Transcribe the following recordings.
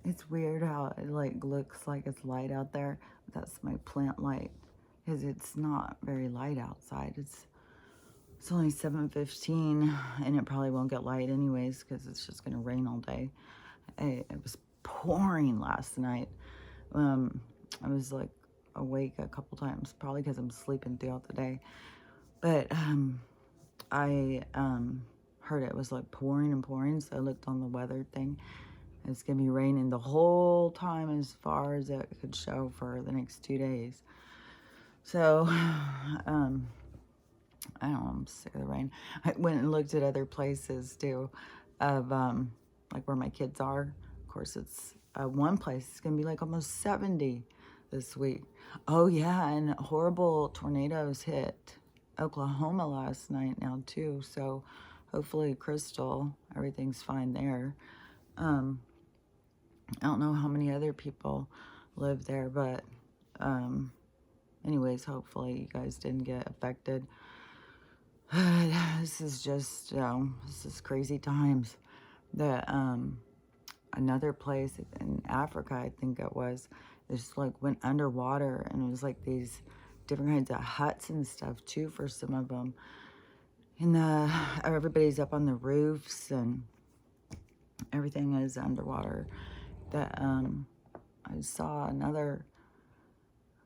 It's weird how it like looks like it's light out there. That's my plant light, because it's not very light outside. It's only 7:15, and it probably won't get light anyways because it's just gonna rain all day. It was pouring last night. Um, I was like awake a couple times, probably because I'm sleeping throughout the day. But I heard it was like pouring and pouring, so I looked on the weather thing. It's gonna be raining the whole time as far as it could show for the next 2 days. So, I don't know, I'm sick of the rain. I went and looked at other places too, of like where my kids are. Of course, it's one place. It's gonna be like almost 70 this week. Oh yeah, and horrible tornadoes hit Oklahoma last night now too. So hopefully, Crystal, everything's fine there. Um, I don't know how many other people live there, but anyways, hopefully you guys didn't get affected. This is just, this is crazy times. The another place in Africa, I think it was, just like went underwater, and it was like these different kinds of huts and stuff too for some of them. And everybody's up on the roofs, and everything is underwater. That I saw another.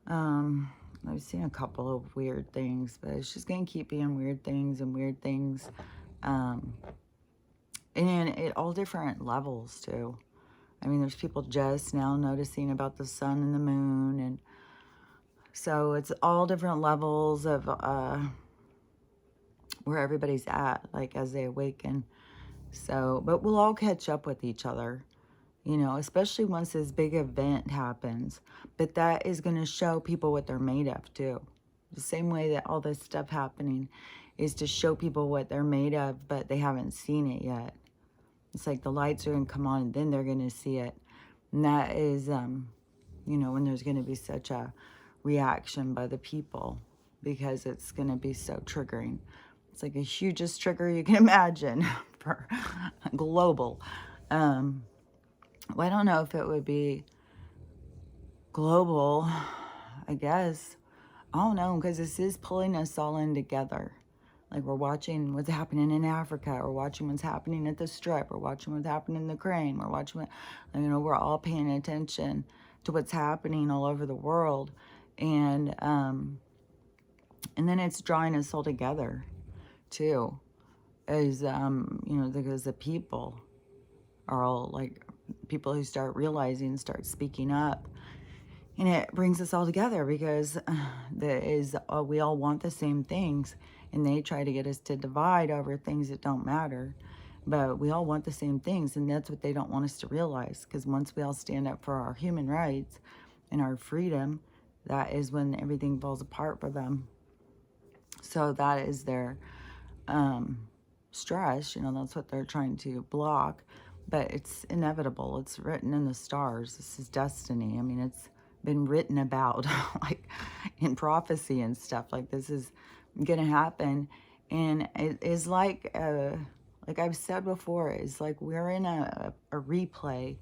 I've seen a couple of weird things, but it's just gonna keep being weird things and weird things. Um, and at all different levels too. I mean, there's people just now noticing about the sun and the moon, and so it's all different levels of where everybody's at, like as they awaken. So, but we'll all catch up with each other, you know, especially once this big event happens. But that is going to show people what they're made of too. The same way that all this stuff happening is to show people what they're made of, but they haven't seen it yet. It's like the lights are going to come on and then they're going to see it. And that is, you know, when there's going to be such a reaction by the people, because it's going to be so triggering. It's like the hugest trigger you can imagine for global. Well, I don't know if it would be global, I guess. I don't know, because this is pulling us all in together. Like we're watching what's happening in Africa, we're watching what's happening at the Strip, we're watching what's happening in the Ukraine, we're watching what, you know, we're all paying attention to what's happening all over the world. And then it's drawing us all together too, as you know, because the people are all like people who start realizing, start speaking up, and it brings us all together because we all want the same things, and they try to get us to divide over things that don't matter, but we all want the same things, and that's what they don't want us to realize. Because once we all stand up for our human rights and our freedom, that is when everything falls apart for them. So that is their stress, you know, that's what they're trying to block. But it's inevitable, it's written in the stars. This is destiny. I mean, it's been written about like in prophecy and stuff. Like this is gonna happen. And it is like I've said before, it's like we're in a replay.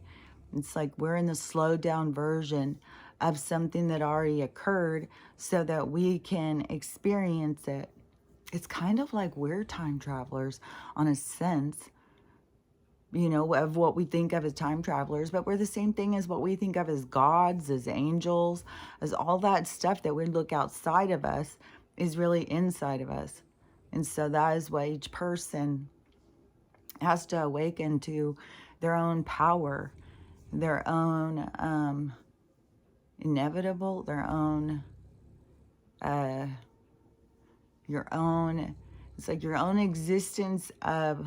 It's like we're in the slowed down version of something that already occurred so that we can experience it. It's kind of like we're time travelers on a sense, you know, of what we think of as time travelers, but we're the same thing as what we think of as gods, as angels, as all that stuff that we look outside of us is really inside of us. And so that is what each person has to awaken to, their own power, their own inevitable, their own, your own, it's like your own existence of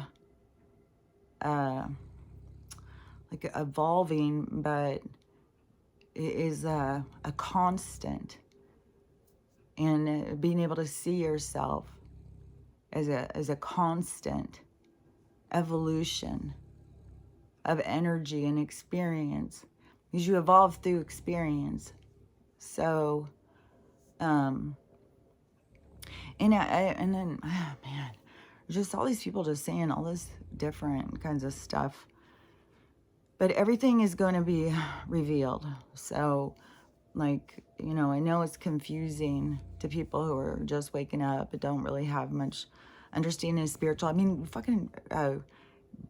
like evolving, but it is a constant. And being able to see yourself as a constant evolution of energy and experience, because you evolve through experience. So, and then, oh man, just all these people just saying all this different kinds of stuff. But everything is going to be revealed. So, like, you know, I know it's confusing to people who are just waking up but don't really have much understanding of spiritual. I mean, fucking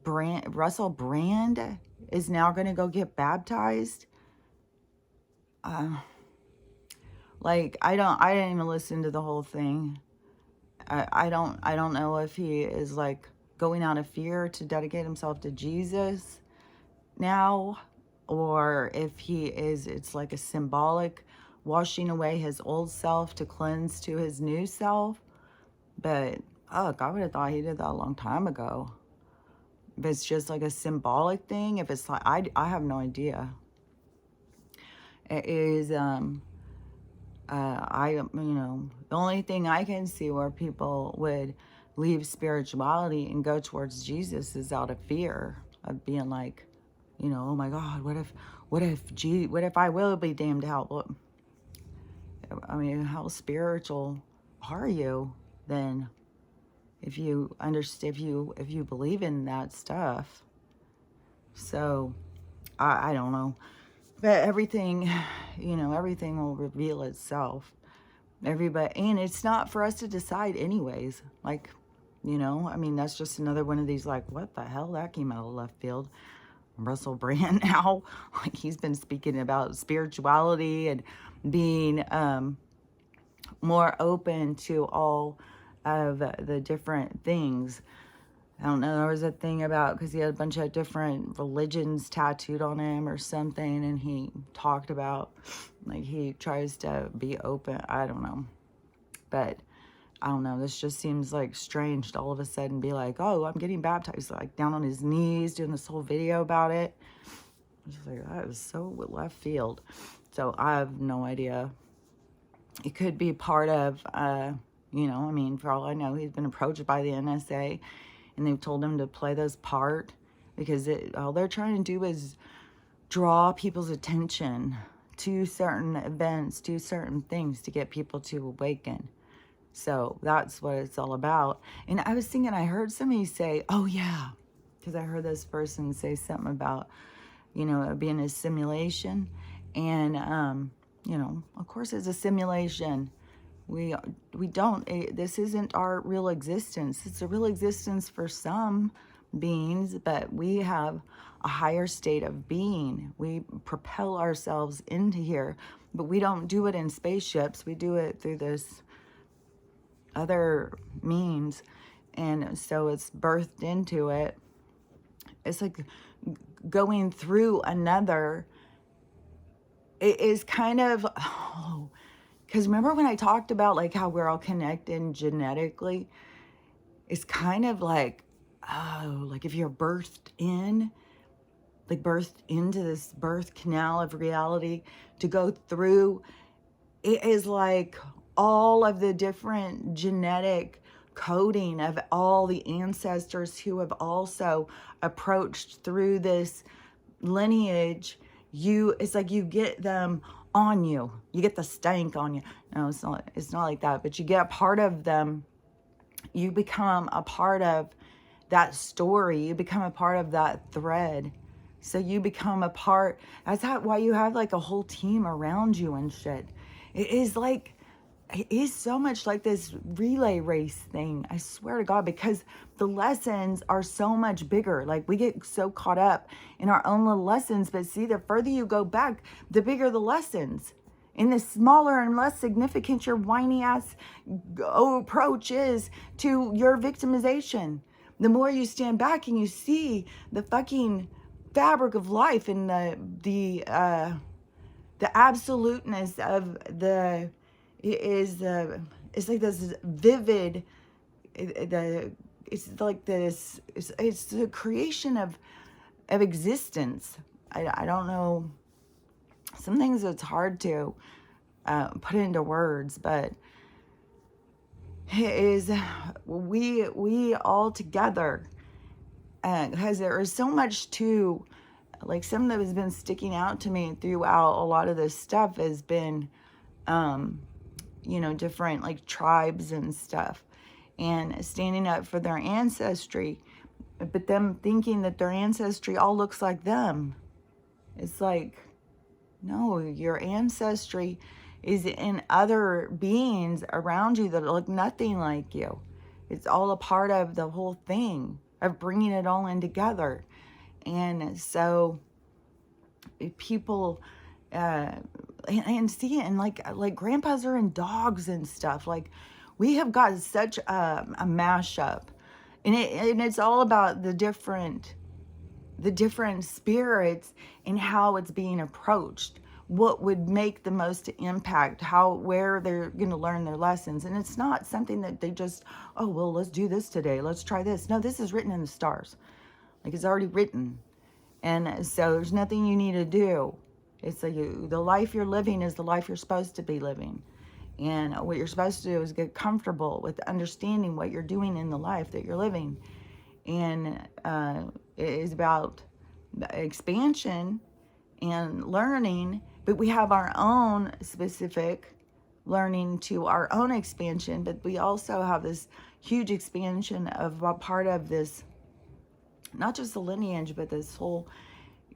Russell Brand is now going to go get baptized. Like, I didn't even listen to the whole thing. I don't know if he is like going out of fear to dedicate himself to Jesus now, or if he is, it's like a symbolic washing away his old self to cleanse to his new self. But oh, I would have thought he did that a long time ago. If it's just like a symbolic thing, if it's like, I have no idea. It is you know, the only thing I can see where people would leave spirituality and go towards Jesus is out of fear of being like, you know, oh my God, what if I will be damned to hell? Well, I mean, how spiritual are you then? If you understand, if you believe in that stuff. So I don't know. But everything, you know, everything will reveal itself. Everybody, and it's not for us to decide anyways. Like, you know, I mean, that's just another one of these, like, what the hell? That came out of left field. Russell Brand now, like, he's been speaking about spirituality and being more open to all of the different things. I don't know, there was a thing about, because he had a bunch of different religions tattooed on him or something, and he talked about, like, he tries to be open. I don't know. But, I don't know, this just seems, like, strange to all of a sudden be like, oh, I'm getting baptized, like, down on his knees, doing this whole video about it. I'm just like, that is so left field. So, I have no idea. It could be part of, you know, I mean, for all I know, he's been approached by the NSA, and they've told him to play this part, because all they're trying to do is draw people's attention to certain events, to certain things, to get people to awaken. So that's what it's all about. And I was thinking, I heard somebody say, oh yeah, because I heard this person say something about, you know, it being a simulation. And, you know, of course it's a simulation. We don't, this isn't our real existence. It's a real existence for some beings, but we have a higher state of being. We propel ourselves into here, but we don't do it in spaceships. We do it through this other means. And so it's birthed into it. It's like going through another. It is kind of, oh, because remember when I talked about like how we're all connected genetically? It's kind of like, oh, like if you're birthed in, like birthed into this birth canal of reality to go through, it is like all of the different genetic coding of all the ancestors who have also approached through this lineage. It's like you get them on you. You get the stank on you. No, it's not like that, but you get a part of them. You become a part of that story. You become a part of that thread. So you become a part. That's why you have like a whole team around you and shit. It is so much like this relay race thing. I swear to God, because the lessons are so much bigger. Like we get so caught up in our own little lessons, but see, the further you go back, the bigger the lessons. And the smaller and less significant your whiny ass approach is to your victimization. The more you stand back and you see the fucking fabric of life and the absoluteness of it's like this vivid, it's like this, it's the creation of existence. I don't know, some things it's hard to put into words, but it is, we all together, because there is so much to, like, something that has been sticking out to me throughout a lot of this stuff has been, you know, different like tribes and stuff, and standing up for their ancestry, but them thinking that their ancestry all looks like them. It's like, no, your ancestry is in other beings around you that look nothing like you. It's all a part of the whole thing of bringing it all in together. And so people and see it, and like grandpas are in dogs and stuff. Like, we have got such a mashup, and it's all about the different spirits and how it's being approached, what would make the most impact, how, where they're going to learn their lessons. And it's not something that they just, oh well, let's do this today, let's try this. No, this is written in the stars. Like, it's already written. And so there's nothing you need to do. It's like the life you're living is the life you're supposed to be living. And what you're supposed to do is get comfortable with understanding what you're doing in the life that you're living. And it is about expansion and learning, but we have our own specific learning to our own expansion, but we also have this huge expansion of a part of this, not just the lineage, but this whole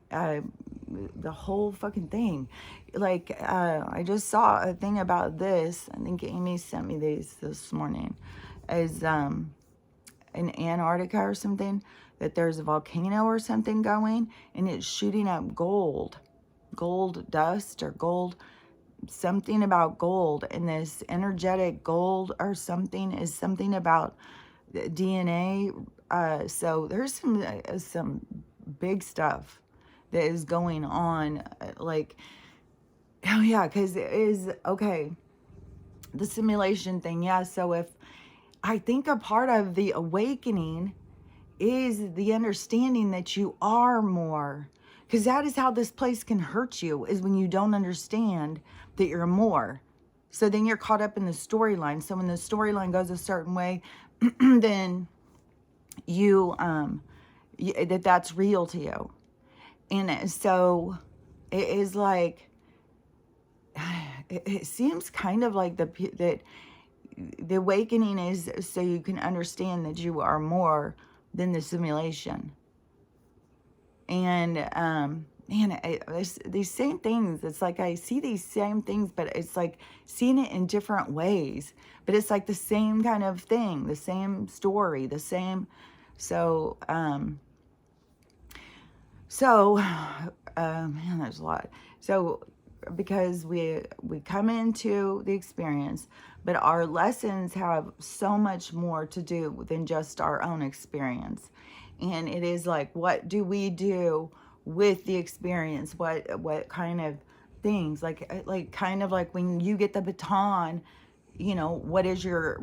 the whole fucking thing. Like, I just saw a thing about this. I think Amy sent me these this morning. Is in Antarctica or something, that there's a volcano or something going, and it's shooting up gold dust, or gold, something about gold. And this energetic gold or something is something about DNA. So there's some big stuff that is going on. Like, oh yeah, because it is, okay, the simulation thing. Yeah, so if I think a part of the awakening is the understanding that you are more, because that is how this place can hurt you, is when you don't understand that you're more. So then you're caught up in the storyline. So when the storyline goes a certain way, then you that's real to you. And so it is like, it seems kind of like that the awakening is so you can understand that you are more than the simulation. And man, these same things, it's like I see these same things, but it's like seeing it in different ways, but it's like the same kind of thing, the same story, the same. So man, there's a lot. So because we come into the experience, but our lessons have so much more to do than just our own experience. And it is like, what do we do with the experience? What kind of things, like kind of like when you get the baton, you know, what is your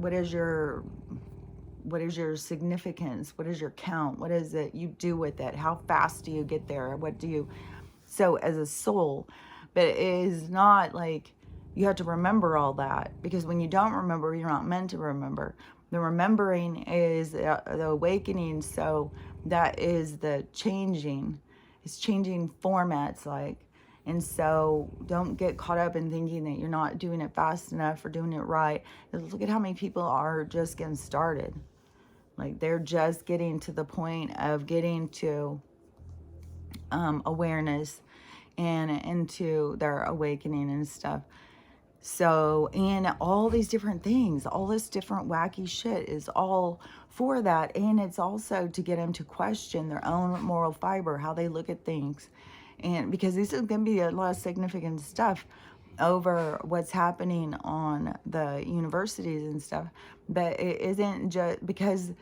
significance? What is your count? What is it you do with it? How fast do you get there? What do you, so as a soul. But it is not like you have to remember all that, because when you don't remember, you're not meant to remember. The remembering is the awakening. So that is the changing. It's changing formats, like. And so don't get caught up in thinking that you're not doing it fast enough or doing it right. Look at how many people are just getting started. Like, they're just getting to the point of getting to awareness and into their awakening and stuff. So, and all these different things, all this different wacky shit is all for that. And it's also to get them to question their own moral fiber, how they look at things. And because this is going to be a lot of significant stuff over what's happening on the universities and stuff. But it isn't just because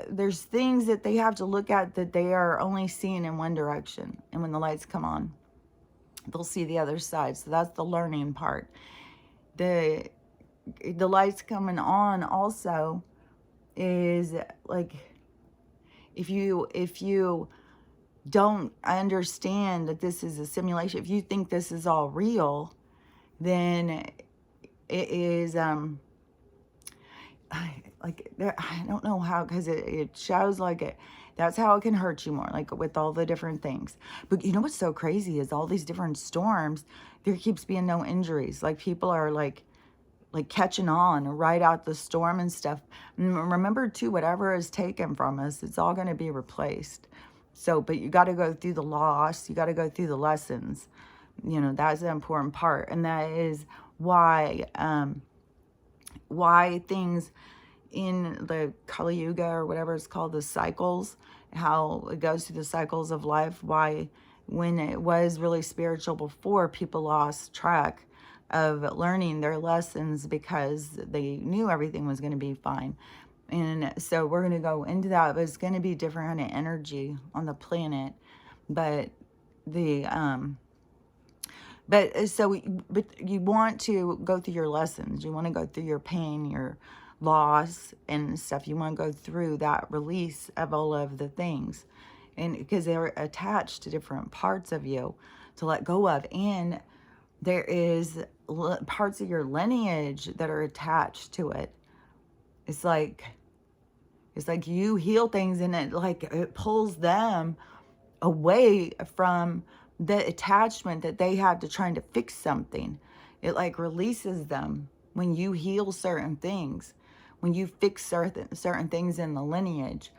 there's things that they have to look at that they are only seeing in one direction. And when the lights come on, they'll see the other side. So that's the learning part. The lights coming on also is like, if you don't understand that this is a simulation, if you think this is all real, then it is like, I don't know how, because it shows like it, that's how it can hurt you more, like with all the different things. But you know what's so crazy is all these different storms, there keeps being no injuries. Like, people are like catching on right out the storm and stuff. And remember too, whatever is taken from us, it's all going to be replaced. So, but you got to go through the loss. You got to go through the lessons. You know, that's an important part. And that is why things in the Kali Yuga or whatever it's called, the cycles, how it goes through the cycles of life, why when it was really spiritual before, people lost track of learning their lessons because they knew everything was going to be fine. And so we're going to go into that, but it's going to be different kind of energy on the planet. But the but you want to go through your lessons. You want to go through your pain, your loss and stuff. You want to go through that release of all of the things. And because they're attached to different parts of you to let go of. And there is parts of your lineage that are attached to it. It's like you heal things and it pulls them away from the attachment that they had to trying to fix something. It like releases them when you heal certain things, when you fix certain things in the lineage.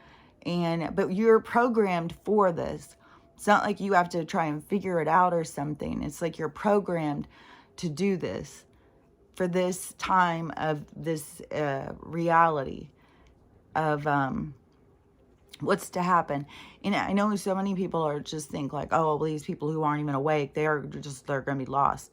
But you're programmed for this. It's not like you have to try and figure it out or something. It's like you're programmed to do this for this time of this reality of what's to happen. And I know so many people are just think like, oh, well, these people who aren't even awake, they're going to be lost.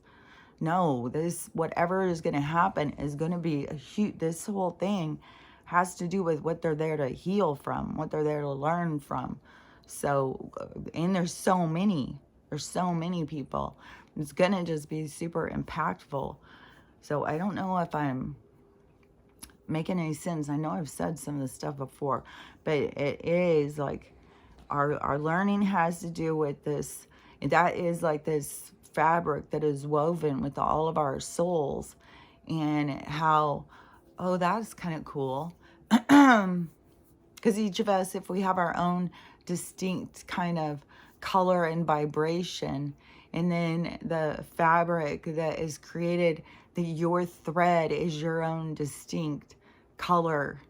No, this, whatever is going to happen is going to be a huge, this whole thing has to do with what they're there to heal from, what they're there to learn from. So, and there's so many people. It's going to just be super impactful. So I don't know if I'm making any sense. I know I've said some of this stuff before, but it is like our learning has to do with this. That is like this fabric that is woven with all of our souls, and how, oh, that's kind of cool. Because each of us, if we have our own distinct kind of color and vibration, and then the fabric that is created, your thread is your own distinct color.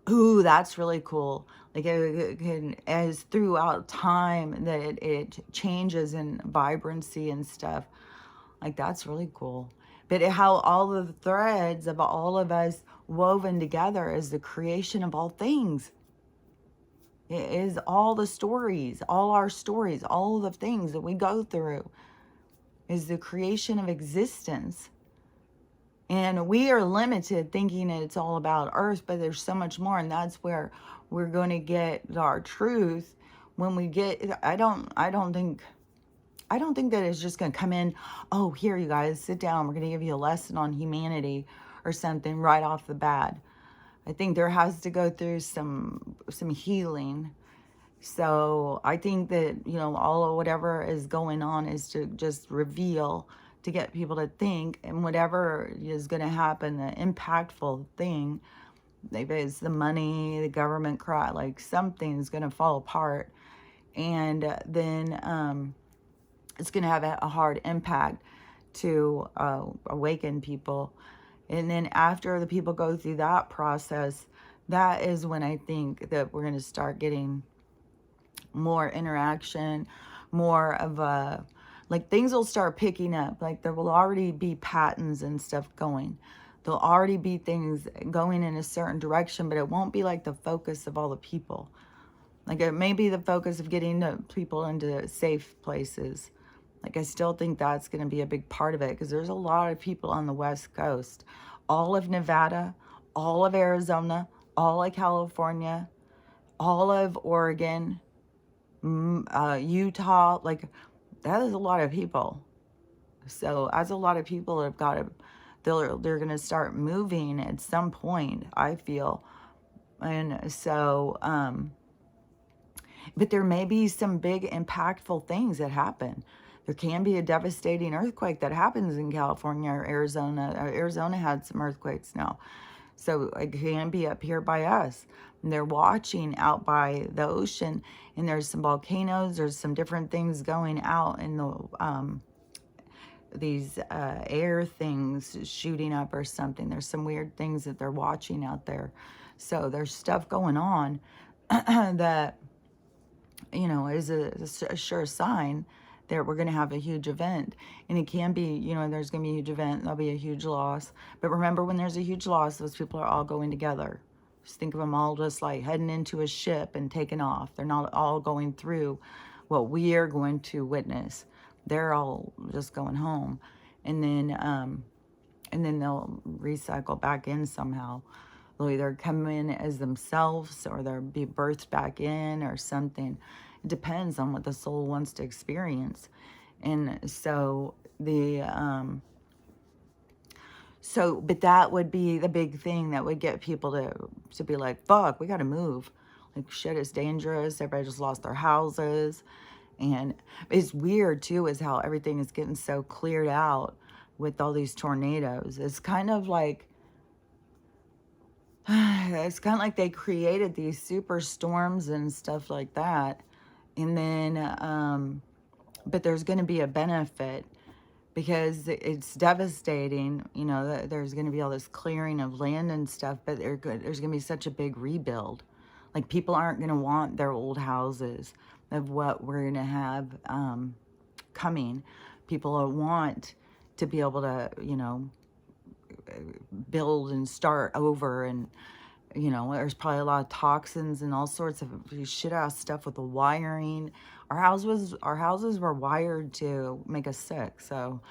Ooh, that's really cool. Like it can, as throughout time that it changes in vibrancy and stuff. Like that's really cool. But how all of the threads of all of us woven together is the creation of all things. It is all the stories, all our stories, all the things that we go through is the creation of existence. And we are limited thinking it's all about Earth, but there's so much more. And that's where we're going to get our truth when we get, I don't think that it's just going to come in, oh, here, you guys, sit down. We're going to give you a lesson on humanity or something right off the bat. I think there has to go through some healing. So I think that, all of whatever is going on is to just reveal, to get people to think, and whatever is going to happen, the impactful thing, maybe it's the money, the government cry, like something's going to fall apart. And then it's going to have a hard impact to awaken people. And then after the people go through that process, that is when I think that we're going to start getting more interaction, more of a, like things will start picking up. Like there will already be patterns and stuff going. There'll already be things going in a certain direction, but it won't be like the focus of all the people. Like it may be the focus of getting the people into safe places. Like I still think that's going to be a big part of it, because there's a lot of people on the West Coast, all of Nevada, all of Arizona, all of California, all of Oregon, Utah. Like that is a lot of people. So as a lot of people have got to, they're going to start moving at some point, I feel. And so, but there may be some big impactful things that happen. There can be a devastating earthquake that happens in California or Arizona. Arizona had some earthquakes now. So it can be up here by us. And they're watching out by the ocean, and there's some volcanoes. There's some different things going out in the these air things shooting up or something. There's some weird things that they're watching out there. So there's stuff going on that is a sure sign that we're going to have a huge event. And it can be, there's going to be a huge event, there'll be a huge loss. But remember, when there's a huge loss, those people are all going together. Just think of them all just like heading into a ship and taking off. They're not all going through what we are going to witness. They're all just going home. And then they'll recycle back in somehow. They'll either come in as themselves or they'll be birthed back in or something. It depends on what the soul wants to experience. And but that would be the big thing that would get people to be like, fuck, we got to move. Like, shit is dangerous. Everybody just lost their houses. And it's weird too, is how everything is getting so cleared out with all these tornadoes. It's kind of like, they created these super storms and stuff like that. And then, but there's going to be a benefit because it's devastating. There's going to be all this clearing of land and stuff, but there's going to be such a big rebuild. Like, people aren't going to want their old houses of what we're going to have coming. People want to be able to, build and start over. And there's probably a lot of toxins and all sorts of shit ass stuff with the wiring. Our houses were wired to make us sick. So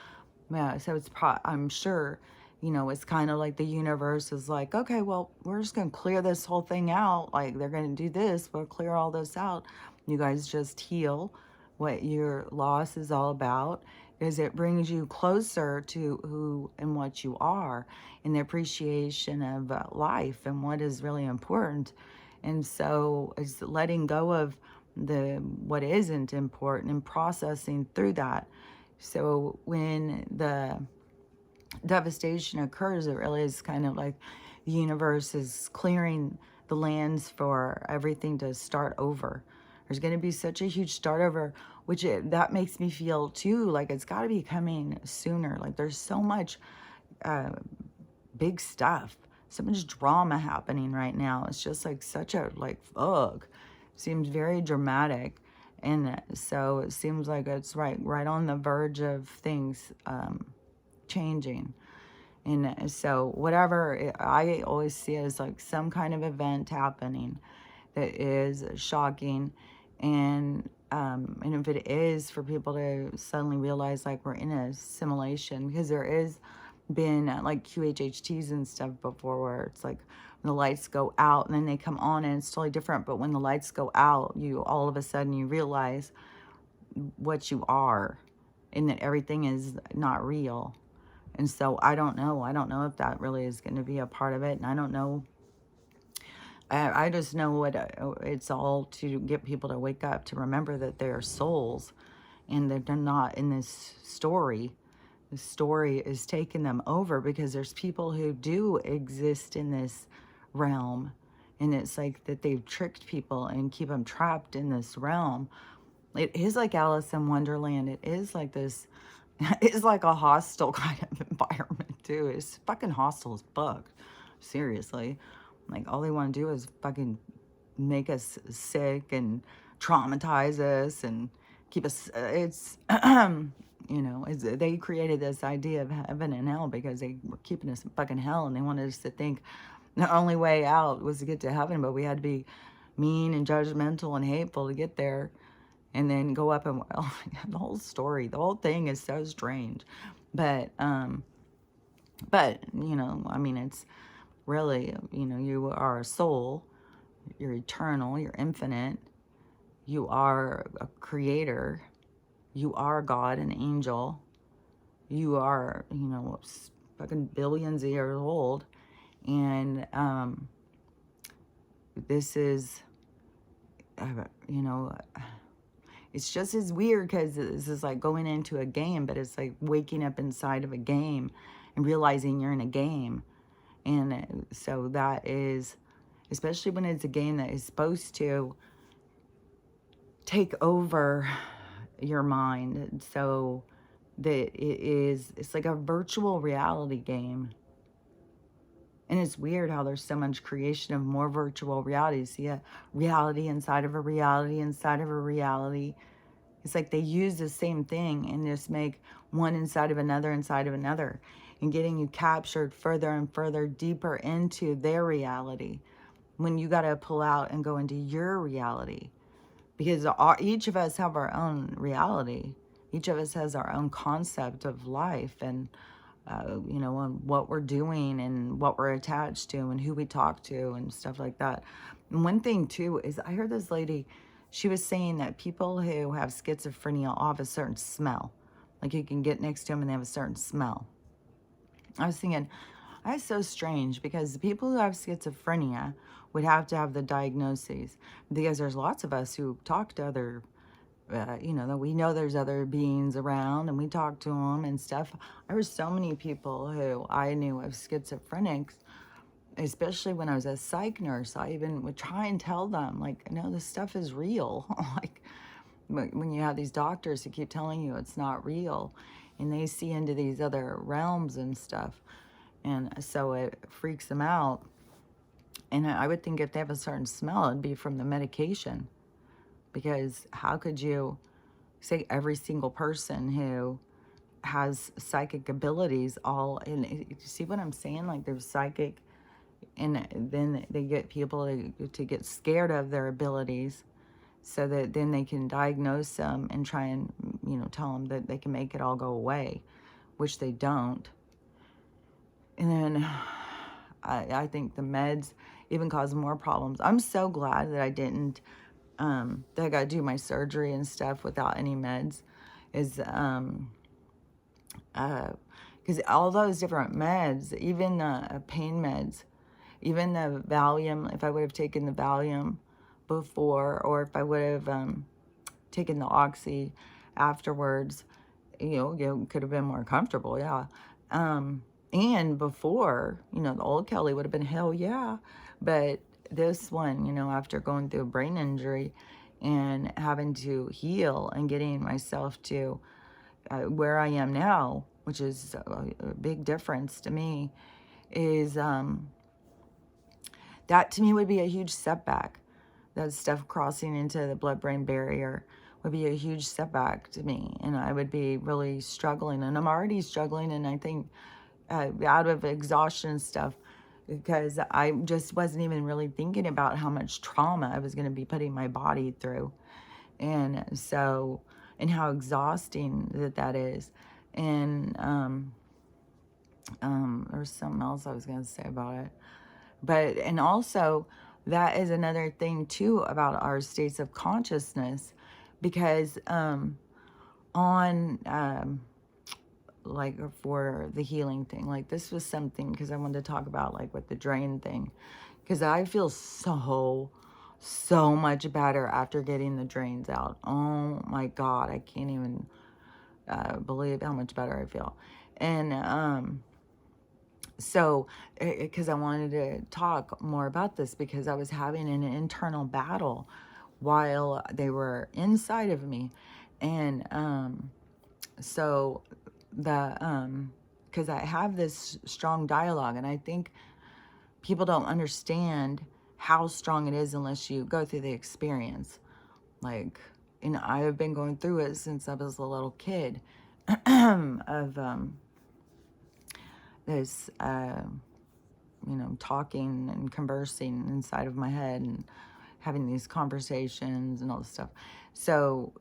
yeah, so I'm sure, it's kind of like the universe is like, okay, well, we're just gonna clear this whole thing out. Like, they're gonna do this, we'll clear all this out. You guys just heal what your loss is all about, is it brings you closer to who and what you are, and the appreciation of life and what is really important. And so it's letting go of what isn't important and processing through that. So when the devastation occurs, it really is kind of like the universe is clearing the lands for everything to start over. There's going to be such a huge start over, that makes me feel too like it's got to be coming sooner. Like, there's so much big stuff, so much drama happening right now. It's just like such a ugh. Seems very dramatic. And so it seems like it's right on the verge of things changing. And so whatever, I always see it as like some kind of event happening that is shocking. And if it is, for people to suddenly realize like we're in a simulation, because there is been like QHHTs and stuff before, where it's like when the lights go out and then they come on and it's totally different. But when the lights go out, you all of a sudden you realize what you are, and that everything is not real. And so I don't know if that really is going to be a part of it. And I don't know. I just know what it's all to get people to wake up, to remember that they're souls and that they're not in this story. The story is taking them over, because there's people who do exist in this realm. And it's like that they've tricked people and keep them trapped in this realm. It is like Alice in Wonderland. It is like this, it's like a hostile kind of environment too. It's fucking hostile as fuck. Seriously. Like, all they want to do is fucking make us sick and traumatize us and keep us, they created this idea of heaven and hell because they were keeping us in fucking hell, and they wanted us to think the only way out was to get to heaven, but we had to be mean and judgmental and hateful to get there, and then go up and, well, the whole story, the whole thing is so strange. But it's really, you are a soul, you're eternal, you're infinite, you are a creator, you are God, an angel, you are, fucking billions of years old. And this is, it's just as weird, because this is like going into a game, but it's like waking up inside of a game and realizing you're in a game. And so that is, especially when it's a game that is supposed to take over your mind, so that it's like a virtual reality game. And it's weird how there's so much creation of more virtual realities. See a reality inside of a reality inside of a reality. It's like they use the same thing and just make one inside of another, and getting you captured further and further deeper into their reality when you got to pull out and go into your reality. Because each of us have our own reality. Each of us has our own concept of life, and on what we're doing and what we're attached to and who we talk to and stuff like that. And one thing too is I heard this lady, she was saying that people who have schizophrenia all have a certain smell. Like you can get next to them and they have a certain smell. I was thinking, that's so strange, because the people who have schizophrenia would have to have the diagnoses, because there's lots of us who talk to other that we know there's other beings around and we talk to them and stuff. There were so many people who I knew of schizophrenics, especially when I was a psych nurse. I even would try and tell them, like, no, this stuff is real. Like, when you have these doctors who keep telling you it's not real, and they see into these other realms and stuff, and so it freaks them out. And I would think if they have a certain smell, it'd be from the medication. Because how could you say every single person who has psychic abilities all in, you see what I'm saying? Like they're psychic, and then they get people to get scared of their abilities, so that then they can diagnose them and try and, tell them that they can make it all go away, which they don't. And then I think the meds even cause more problems. I'm so glad that I didn't, that I got to do my surgery and stuff without any meds, is because all those different meds, even the pain meds, even the Valium, if I would have taken the Valium before, or if I would have taken the Oxy afterwards, it could have been more comfortable, yeah. And before, the old Kelly would have been hell yeah. But this one, after going through a brain injury and having to heal and getting myself to where I am now, which is a big difference to me, is that to me would be a huge setback. That stuff crossing into the blood-brain barrier would be a huge setback to me, and I would be really struggling, and I'm already struggling, and I think out of exhaustion and stuff, because I just wasn't even really thinking about how much trauma I was going to be putting my body through. And so, and how exhausting that is. And there's something else I was going to say about it. But, and also, that is another thing too about our states of consciousness, because like for the healing thing, like this was something, because I wanted to talk about like with the drain thing, because I feel so much better after getting the drains out. Oh my God, I can't even believe how much better I feel. And so, because I wanted to talk more about this, because I was having an internal battle while they were inside of me. And so because I have this strong dialogue, and I think people don't understand how strong it is unless you go through the experience. Like, I have been going through it since I was a little kid, of this, talking and conversing inside of my head and having these conversations and all this stuff. So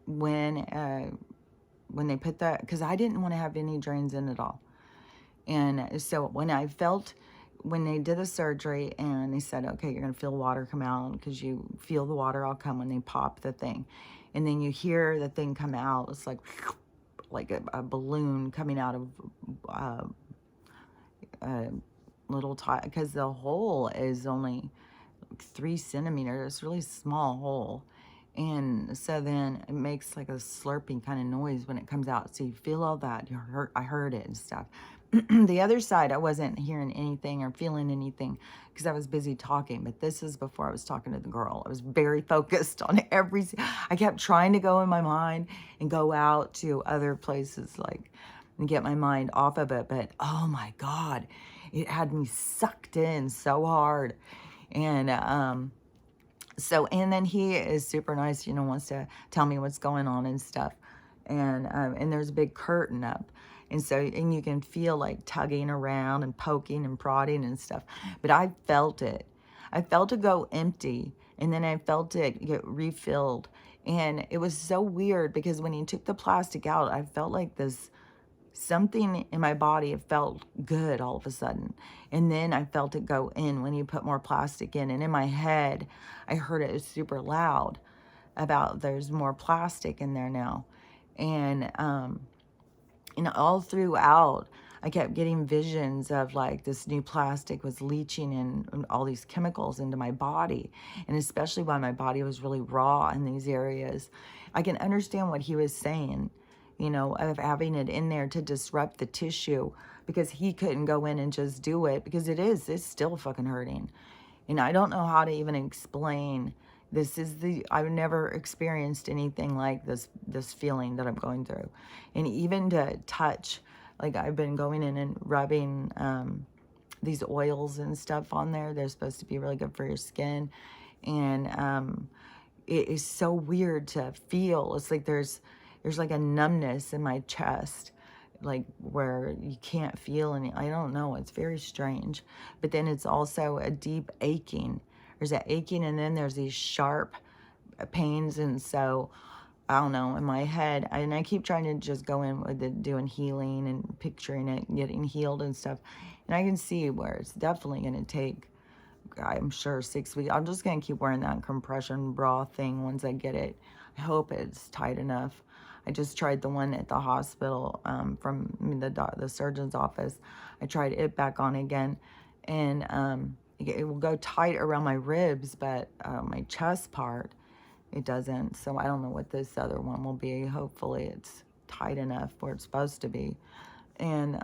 when they put that, because I didn't want to have any drains in at all. And so when they did the surgery and they said, okay, you're going to feel water come out, because you feel the water all come when they pop the thing. And then you hear the thing come out. It's like a balloon coming out of little because the hole is only 3 centimeters. It's a really small hole. And so then it makes like a slurping kind of noise when it comes out. So you feel all that. I heard it and stuff. The other side, I wasn't hearing anything or feeling anything because I was busy talking. But this is before I was talking to the girl. I was very focused on I kept trying to go in my mind and go out to other places, like, and get my mind off of it. But oh my God, it had me sucked in so hard. And so, and then he is super nice, wants to tell me what's going on and stuff. And there's a big curtain up. And so, and you can feel like tugging around and poking and prodding and stuff. But I felt it. I felt it go empty, and then I felt it get refilled. And it was so weird because when he took the plastic out, I felt like this something in my body, it felt good all of a sudden. And then I felt it go in when you put more plastic in. And in my head, I heard it was super loud about there's more plastic in there now. And all throughout, I kept getting visions of like this new plastic was leaching in all these chemicals into my body. And especially when my body was really raw in these areas, I can understand what he was saying, of having it in there to disrupt the tissue, because he couldn't go in and just do it because it's still fucking hurting. And I don't know how to even explain. I've never experienced anything like this feeling that I'm going through. And even to touch, like I've been going in and rubbing these oils and stuff on there. They're supposed to be really good for your skin. And it is so weird to feel. It's like there's like a numbness in my chest, like where you can't feel any. I don't know. It's very strange. But then it's also a deep aching. There's that aching, and then there's these sharp pains. And so, I don't know, in my head, and I keep trying to just go in with it, doing healing and picturing it getting healed and stuff. And I can see where it's definitely going to take, I'm sure, 6 weeks. I'm just going to keep wearing that compression bra thing once I get it. I hope it's tight enough. I just tried the one at the hospital from the surgeon's office. I tried it back on again, and it will go tight around my ribs, but my chest part, it doesn't. So I don't know what this other one will be. Hopefully it's tight enough where it's supposed to be. And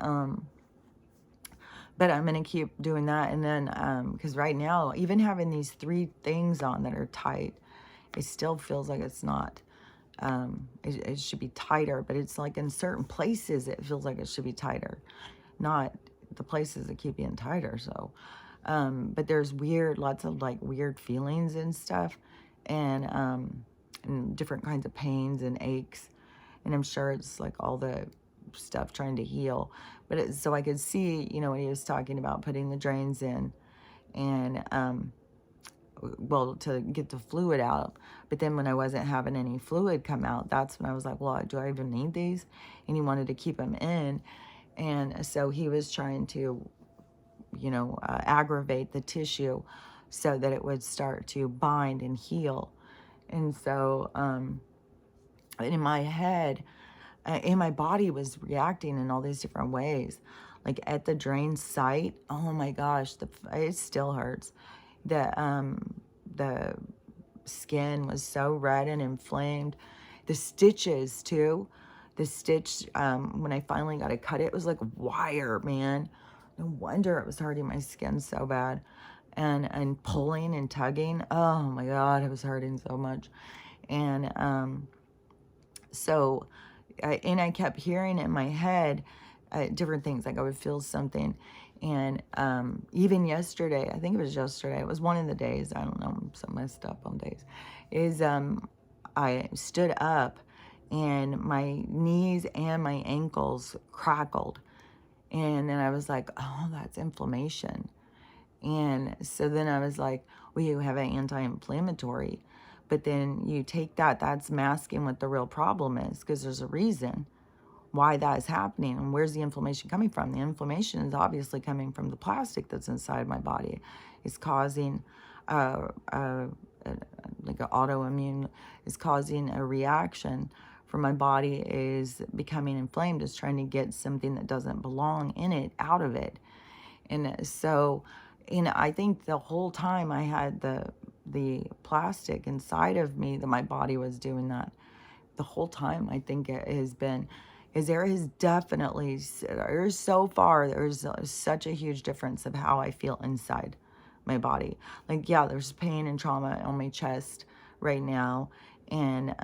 but I'm going to keep doing that. And then because right now, even having these 3 things on that are tight, it still feels like it's not. It should be tighter, but it's like in certain places it feels like it should be tighter, not the places that keep being tighter. So but there's lots of like weird feelings and stuff, and different kinds of pains and aches, and I'm sure it's like all the stuff trying to heal. But so I could see, when he was talking about putting the drains in, and well, to get the fluid out. But then when I wasn't having any fluid come out, that's when I was like, well, do I even need these? And he wanted to keep them in. And so he was trying to, aggravate the tissue so that it would start to bind and heal. And so in my head, and my body was reacting in all these different ways. Like at the drain site, oh my gosh, it still hurts. The skin was so red and inflamed. The stitches too. The stitch, when I finally got to cut it, it was like wire, man. No wonder it was hurting my skin so bad. And pulling and tugging. Oh my God, it was hurting so much. And so, I kept hearing in my head different things. Like I would feel something. And even yesterday, I think it was yesterday, it was one of the days, I don't know, I'm so messed up on days, is I stood up and my knees and my ankles crackled. And then I was like, oh, that's inflammation. And so then I was like, well, you have an anti-inflammatory. But then you take that's masking what the real problem is, because there's a reason why that is happening. And where's the inflammation coming from? The inflammation is obviously coming from the plastic that's inside my body. It's causing like an autoimmune, is causing a reaction from my body, is becoming inflamed, is trying to get something that doesn't belong in it out of it. And so, I think the whole time I had the plastic inside of me, that my body was doing that the whole time. I think it has been, is there is definitely, there's so far, there's such a huge difference of how I feel inside my body. Like, yeah, there's pain and trauma on my chest right now. And,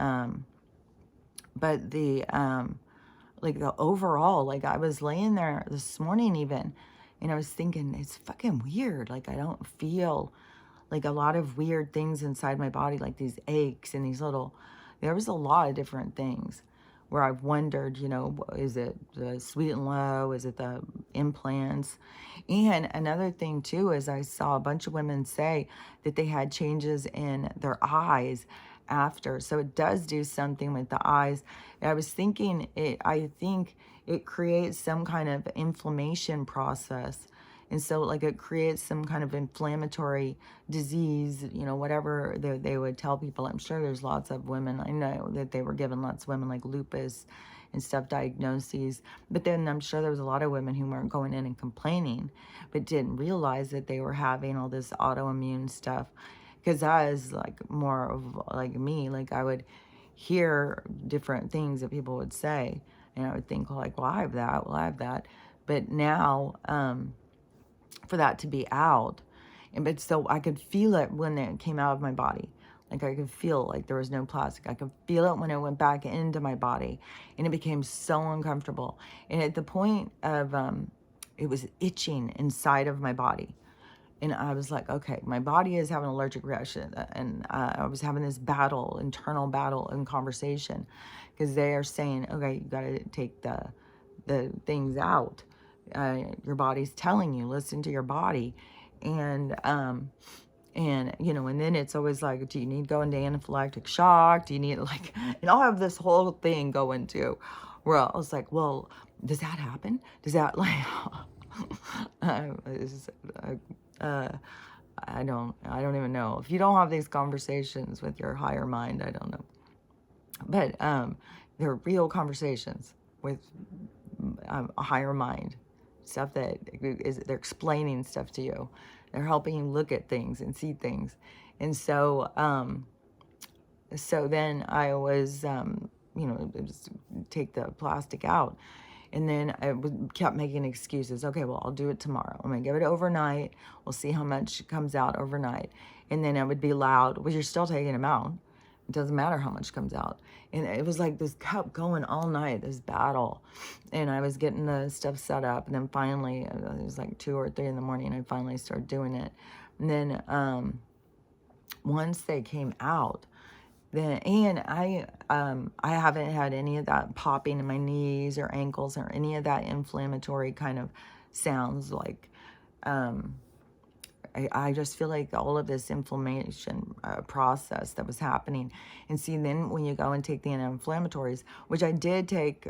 but like the overall, like I was laying there this morning even, and I was thinking, it's fucking weird. Like, I don't feel like a lot of weird things inside my body, like these aches and these little, there was a lot of different things where I've wondered, is it the sweet and low? Is it the implants? And another thing too is I saw a bunch of women say that they had changes in their eyes after. So it does do something with the eyes. I was thinking I think it creates some kind of inflammation process. And so, like, it creates some kind of inflammatory disease, whatever they would tell people. I'm sure there's lots of women, I know that they were given lots of women like lupus and stuff diagnoses. But then I'm sure there was a lot of women who weren't going in and complaining, but didn't realize that they were having all this autoimmune stuff. Because I was like more of like me, like I would hear different things that people would say, and I would think like, well, I have that, well, I have that. But now, for that to be out. But so I could feel it when it came out of my body. Like I could feel like there was no plastic. I could feel it when it went back into my body, and it became so uncomfortable. And at the point of, it was itching inside of my body. And I was like, okay, my body is having an allergic reaction. And I was having this battle, internal battle and conversation, because they are saying, okay, you got to take the things out. Your body's telling you, listen to your body. And and then it's always like, do you need to go into anaphylactic shock? Do you need, like, and I'll have this whole thing go into where I was like, well, does that happen? Does that, like, uh, uh, I don't even know. If you don't have these conversations with your higher mind, I don't know. But they're real conversations with a higher mind, stuff that is, they're explaining stuff to you. They're helping you look at things and see things. And so, so then I was, just take the plastic out. And then I kept making excuses. Okay, well, I'll do it tomorrow. I'm going to give it overnight. We'll see how much comes out overnight. And then I would be loud, well, you're still taking them out. It doesn't matter how much comes out. And it was like this kept going all night, this battle. And I was getting the stuff set up. And then finally, it was like 2 or 3 in the morning, I finally started doing it. And then once they came out, then, and I haven't had any of that popping in my knees or ankles or any of that inflammatory kind of sounds. Like, I just feel like all of this inflammation process that was happening. And see, then when you go and take the anti-inflammatories, which I did take,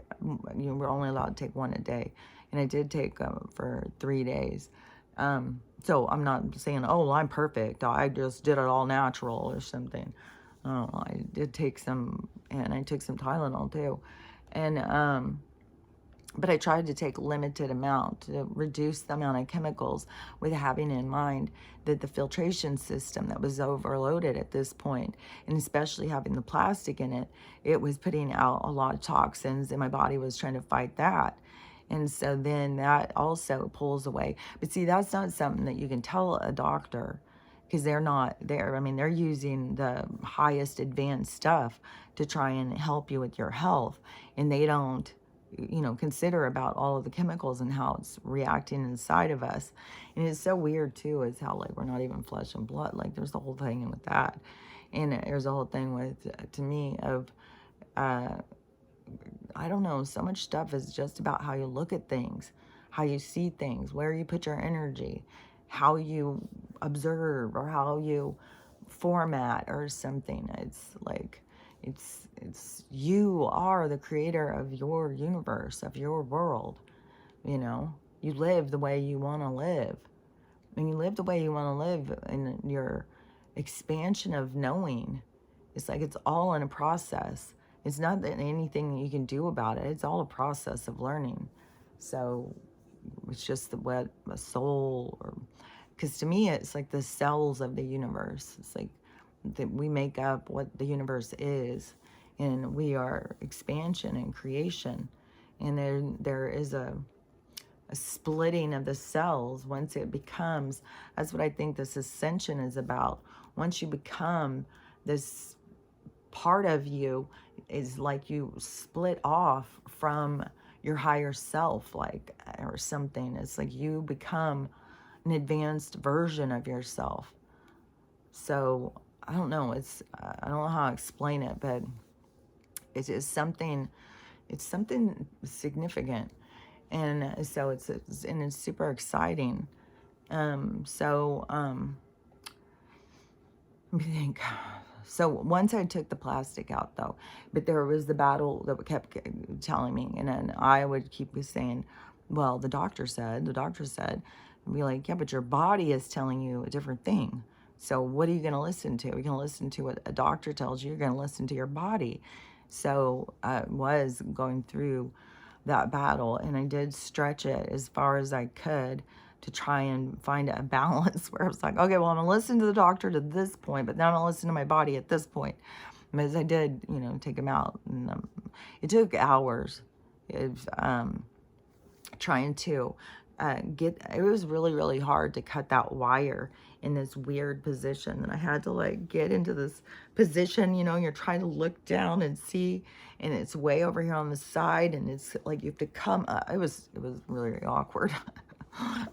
you were only allowed to take 1 a day, and I did take for 3 days. So I'm not saying, oh, I'm perfect, I just did it all natural or something. Oh, I did take some, and I took some Tylenol too. And, but I tried to take limited amount to reduce the amount of chemicals, with having in mind that the filtration system that was overloaded at this point, and especially having the plastic in it, it was putting out a lot of toxins, and my body was trying to fight that. And so then that also pulls away. But see, that's not something that you can tell a doctor, because they're not there. I mean, they're using the highest advanced stuff to try and help you with your health, and they don't consider about all of the chemicals and how it's reacting inside of us. And it's so weird too, is how, like, we're not even flesh and blood. Like, there's the whole thing with that. And there's a whole thing with, to me, of, I don't know, so much stuff is just about how you look at things, how you see things, where you put your energy, how you observe, or how you format or something. It's like, it's you are the creator of your universe, of your world. You live the way you want to live. When you live the way you want to live, in your expansion of knowing, it's like it's all in a process. It's not that anything you can do about it. It's all a process of learning. So it's just what a soul, or, because to me it's like the cells of the universe. It's like that we make up what the universe is, and we are expansion and creation. And then there is a splitting of the cells once it becomes, that's what I think this ascension is about. Once you become this part of you, is like you split off from your higher self, like, or something. It's like you become an advanced version of yourself. So I don't know, I don't know how to explain it, but it is something, it's something significant. And so it's super exciting. Let me think. So once I took the plastic out, though, but there was the battle that kept telling me, and then I would keep saying, well, the doctor said, and be like, yeah, but your body is telling you a different thing. So what are you going to listen to? You're going to listen to what a doctor tells you. You're going to listen to your body. So I was going through that battle, and I did stretch it as far as I could to try and find a balance where I was like, okay, well, I'm gonna listen to the doctor to this point, but then I'm gonna listen to my body at this point. Because I did, take him out, and it took hours of trying to it was really, really hard to cut that wire in this weird position. And I had to like get into this position, you're trying to look down and see, and it's way over here on the side, and it's like you have to come up. It was really awkward.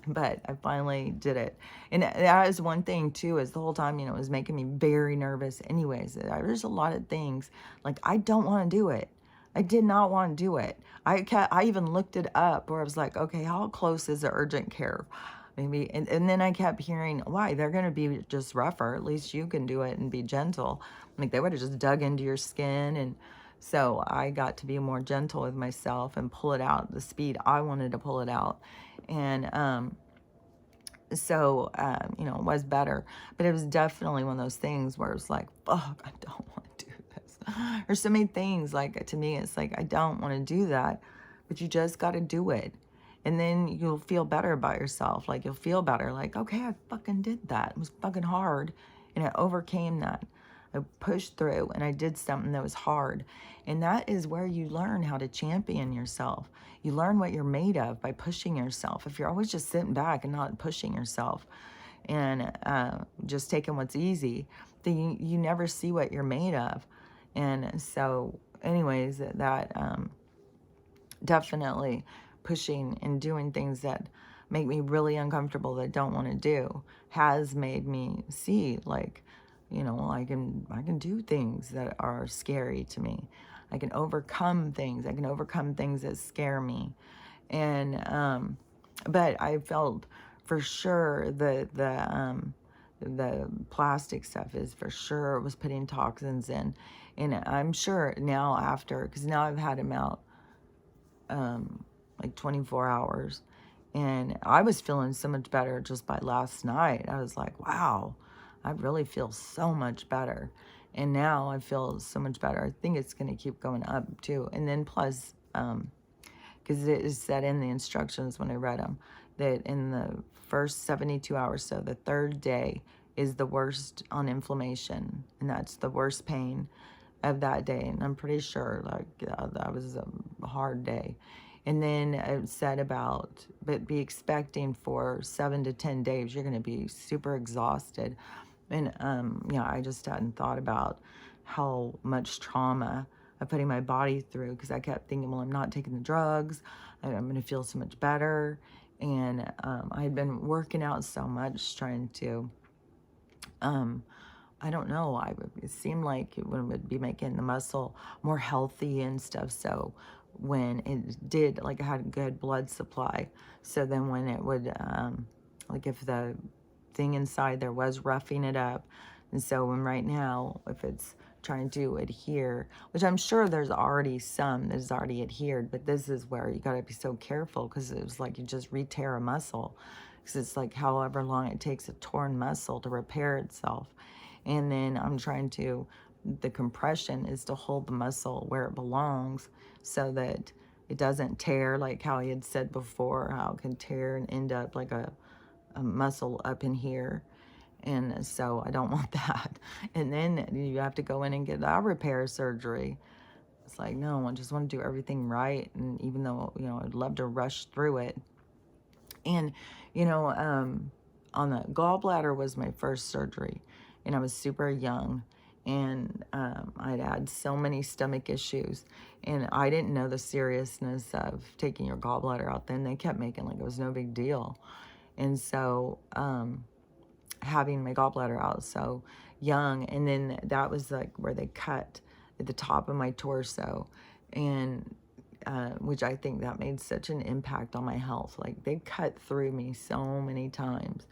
But I finally did it. And that is one thing too, is the whole time, it was making me very nervous anyways. There's a lot of things, like, I don't want to do it. I did not want to do it. I even looked it up where I was like, okay, how close is the urgent care? Maybe, and then I kept hearing, why, they're going to be just rougher. At least you can do it and be gentle. Like, they would have just dug into your skin. And so I got to be more gentle with myself and pull it out the speed I wanted to pull it out. And it was better. But it was definitely one of those things where it's like, fuck, I don't want to do this. There's so many things, like, to me, it's like, I don't want to do that, but you just got to do it. And then you'll feel better about yourself. Like, you'll feel better. Like, okay, I fucking did that. It was fucking hard. And I overcame that. I pushed through, and I did something that was hard. And that is where you learn how to champion yourself. You learn what you're made of by pushing yourself. If you're always just sitting back and not pushing yourself and just taking what's easy, then you never see what you're made of. And so anyways, that definitely pushing and doing things that make me really uncomfortable, that I don't want to do, has made me see, like, I can do things that are scary to me. I can overcome things. I can overcome things that scare me. And but I felt for sure the plastic stuff is for sure was putting toxins in. And I'm sure now, after, because now I've had him out like 24 hours, and I was feeling so much better just by last night. I was like, wow, I really feel so much better. And now I feel so much better. I think it's going to keep going up too. And then plus, because it is said in the instructions when I read them, that in the first 72 hours, so the third day is the worst on inflammation, and that's the worst pain of that day. And I'm pretty sure, like, that was a hard day. And then it said about, but be expecting for 7 to 10 days, you're going to be super exhausted. And, I just hadn't thought about how much trauma I'm putting my body through, because I kept thinking, well, I'm not taking the drugs, I'm going to feel so much better. And I had been working out so much, trying to, I don't know, it seemed like it would be making the muscle more healthy and stuff. So when it did, like, I had a good blood supply. So then when it would, like, if the thing inside there was roughing it up, and so when right now, if it's trying to adhere, which I'm sure there's already some that is already adhered, but this is where you got to be so careful, because it was like you just re-tear a muscle, because it's like however long it takes a torn muscle to repair itself. And then I'm trying to, the compression is to hold the muscle where it belongs, so that it doesn't tear, like how he had said before, how it can tear and end up like a muscle up in here. And so I don't want that. And then you have to go in and get that repair surgery. It's like, no, I just want to do everything right. And even though, I'd love to rush through it. And, you know, on the gallbladder was my first surgery, and I was super young. And I'd had so many stomach issues, and I didn't know the seriousness of taking your gallbladder out. Then they kept making like it was no big deal. And so, having my gallbladder out so young, and then that was like where they cut at the top of my torso, and which I think that made such an impact on my health. Like they cut through me so many times,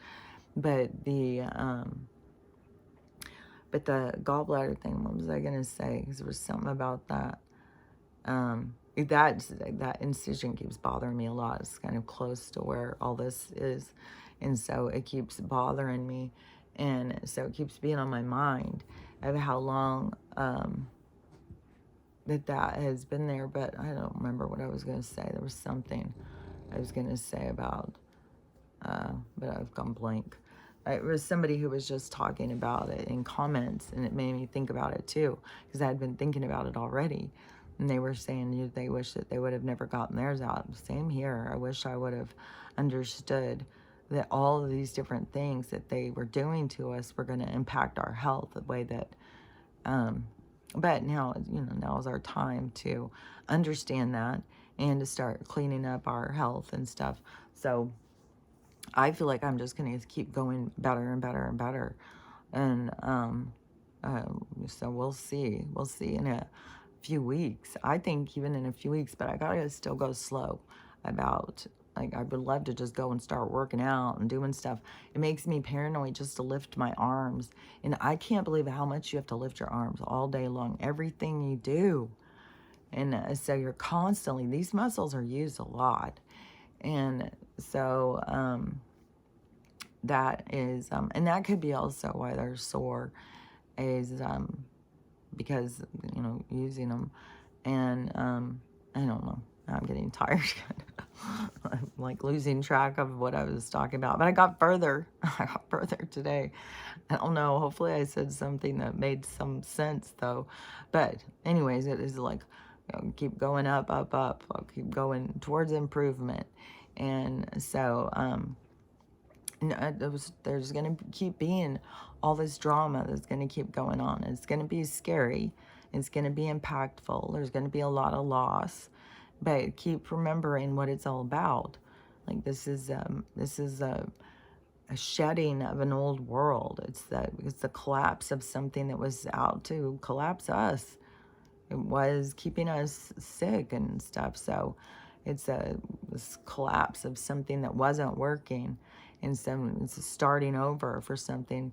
but the gallbladder thing, what was I gonna say? Because there was something about that. That incision keeps bothering me a lot. It's kind of close to where all this is, and so it keeps bothering me, and so it keeps being on my mind of how long that has been there. But I don't remember what I was going to say. There was something I was going to say about, but I've gone blank. It was somebody who was just talking about it in comments, and it made me think about it too, because I had been thinking about it already. And they were saying they wish that they would have never gotten theirs out. Same here. I wish I would have understood that all of these different things that they were doing to us were going to impact our health the way that, but now, now is our time to understand that and to start cleaning up our health and stuff. So I feel like I'm just going to keep going better and better and better. And so we'll see. We'll see in a few weeks. I think even in a few weeks, but I got to still go slow about, like, I would love to just go and start working out and doing stuff. It makes me paranoid just to lift my arms. And I can't believe how much you have to lift your arms all day long, everything you do. And so you're constantly, these muscles are used a lot. And so, that is, and that could be also why they're sore, is because, using them. And I don't know, I'm getting tired. I'm like losing track of what I was talking about, but I got further. I got further today. I don't know, hopefully I said something that made some sense though. But anyways, it is like, keep going up, up, up. I'll keep going towards improvement. And so, there's going to keep being all this drama that's going to keep going on. It's going to be scary. It's going to be impactful. There's going to be a lot of loss, but keep remembering what it's all about. Like this is a shedding of an old world. It's the collapse of something that was out to collapse us. It was keeping us sick and stuff. So it's this collapse of something that wasn't working, and so it's starting over for something,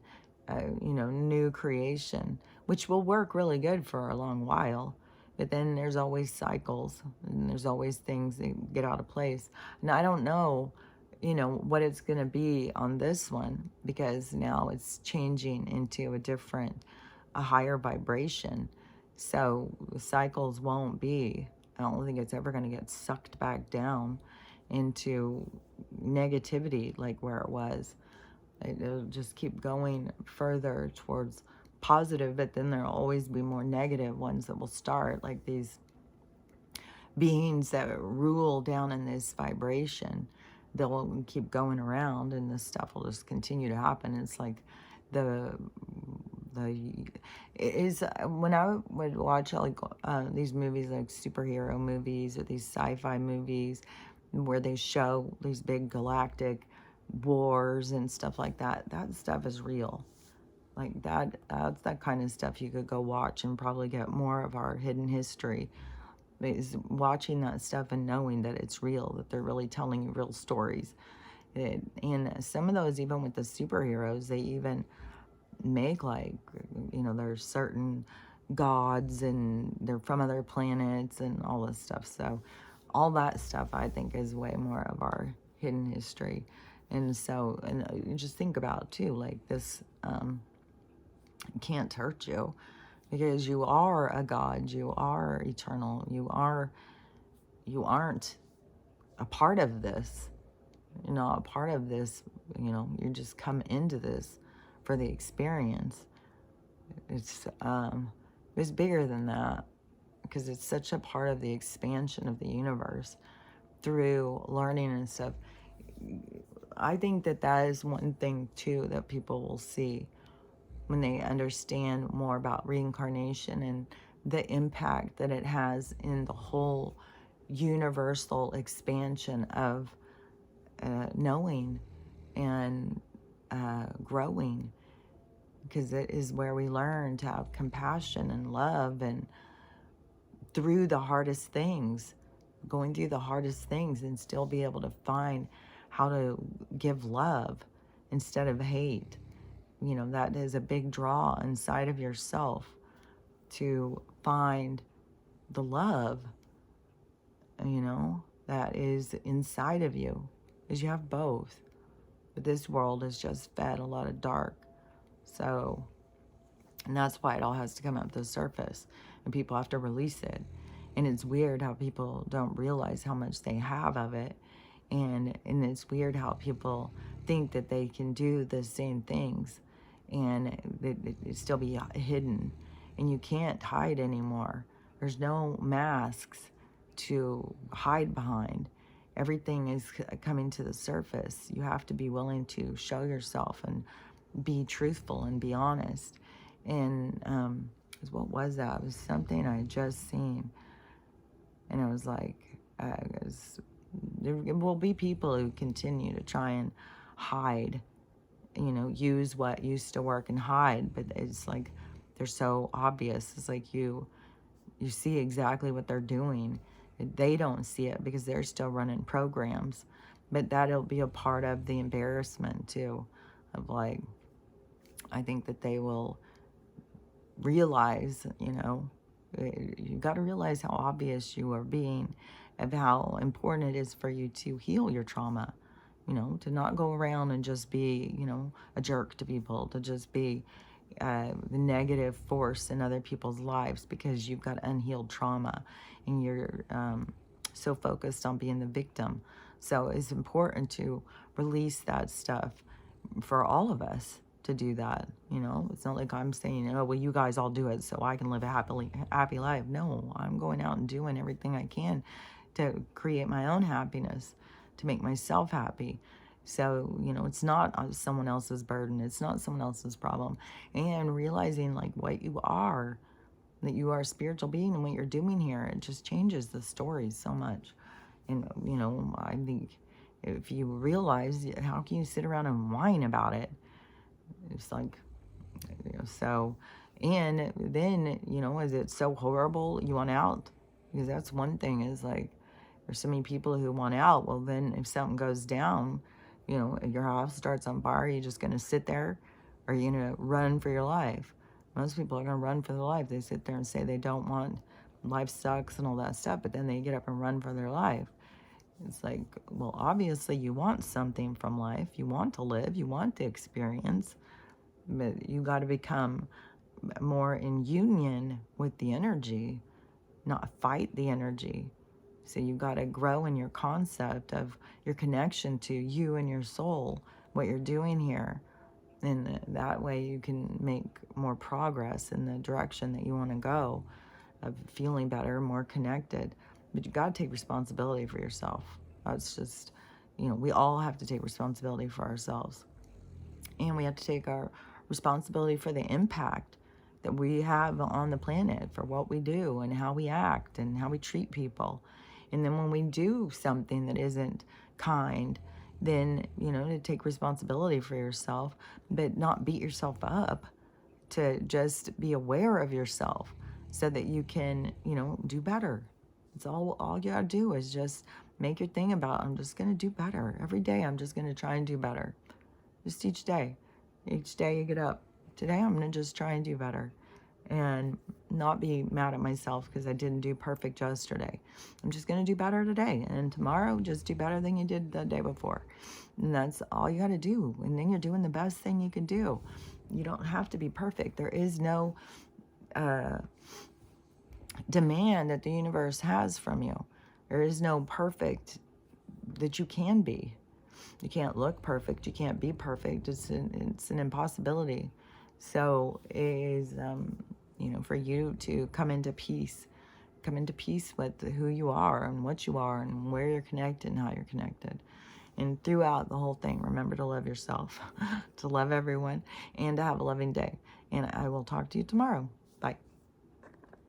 new creation, which will work really good for a long while. But then there's always cycles, and there's always things that get out of place. And I don't know, what it's going to be on this one, because now it's changing into a higher vibration. So the cycles won't be, I don't think it's ever going to get sucked back down into negativity like where it was. It'll just keep going further towards positive, but then there'll always be more negative ones that will start, like these beings that rule down in this vibration. They'll keep going around, and this stuff will just continue to happen. It's like when I would watch like these movies, like superhero movies or these sci-fi movies, where they show these big galactic wars and stuff like that, that stuff is real. Like that's that kind of stuff you could go watch and probably get more of our hidden history, is watching that stuff and knowing that it's real, that they're really telling you real stories. And some of those, even with the superheroes, they even make like, there's certain gods and they're from other planets and all this stuff. So all that stuff I think is way more of our hidden history. And so, and just think about too, like this can't hurt you, because you are a god, you are eternal, you aren't a part of this, a part of this, you just come into this for the experience. It's bigger than that. because it's such a part of the expansion of the universe through learning and stuff. I think that that is one thing too that people will see when they understand more about reincarnation and the impact that it has in the whole universal expansion of knowing and growing, because it is where we learn to have compassion and love, and through the hardest things, going through the hardest things, and still be able to find how to give love instead of hate. You know, that is a big draw inside of yourself, to find the love, you know, that is inside of you, because you have both. But this world is just fed a lot of dark. So, and that's why it all has to come up to the surface, and people have to release it. And it's weird how people don't realize how much they have of it. And it's weird how people think that they can do the same things and it still be hidden. And you can't hide anymore. There's no masks to hide behind. Everything is coming to the surface. You have to be willing to show yourself and be truthful and be honest. And what was that? It was something I had just seen. And I was like, there will be people who continue to try and hide, you know, use what used to work and hide, but it's like they're so obvious. It's like you see exactly what they're doing. They don't see it because they're still running programs, but that'll be a part of the embarrassment too, of like, I think that they will realize, you know, you got to realize how obvious you are being, of how important it is for you to heal your trauma, you know, to not go around and just be, you know, a jerk to people, to just be the negative force in other people's lives because you've got unhealed trauma and you're so focused on being the victim. So it's important to release that stuff for all of us to do that. You know, it's not like I'm saying, oh, well, you guys all do it so I can live a happy life. No, I'm going out and doing everything I can to create my own happiness, to make myself happy. So, you know, it's not someone else's burden. It's not someone else's problem. And realizing like what you are, that you are a spiritual being, and what you're doing here, it just changes the story so much. And, you know, I think if you realize, how can you sit around and whine about it? It's like, you know, so, and then, you know, is it so horrible you want out? Because that's one thing, is like, there's so many people who want out. Well, then if something goes down, you know, your house starts on fire, are you just going to sit there, or are you going to run for your life? Most people are going to run for their life. They sit there and say they don't want, life sucks and all that stuff, but then they get up and run for their life. It's like, well, obviously you want something from life. You want to live. You want to experience. But you got to become more in union with the energy, not fight the energy. So you got to grow in your concept of your connection to you and your soul, what you're doing here. And that way you can make more progress in the direction that you want to go, of feeling better, more connected. But you got to take responsibility for yourself. That's just, you know, we all have to take responsibility for ourselves. And we have to take our responsibility for the impact that we have on the planet, for what we do and how we act and how we treat people. And then when we do something that isn't kind, then, you know, to take responsibility for yourself, but not beat yourself up, to just be aware of yourself so that you can, you know, do better. It's all you gotta do is just make your thing about, I'm just gonna do better. Every day I'm just gonna try and do better. Just each day. Each day you get up. Today I'm gonna just try and do better. And not be mad at myself because I didn't do perfect yesterday. I'm just going to do better today. And tomorrow, just do better than you did the day before. And that's all you got to do. And then you're doing the best thing you can do. You don't have to be perfect. There is no demand that the universe has from you. There is no perfect that you can be. You can't look perfect. You can't be perfect. It's an impossibility. So it is, you know, for you to come into peace, come into peace with who you are and what you are and where you're connected and how you're connected. And throughout the whole thing, remember to love yourself, to love everyone, and to have a loving day. And I will talk to you tomorrow.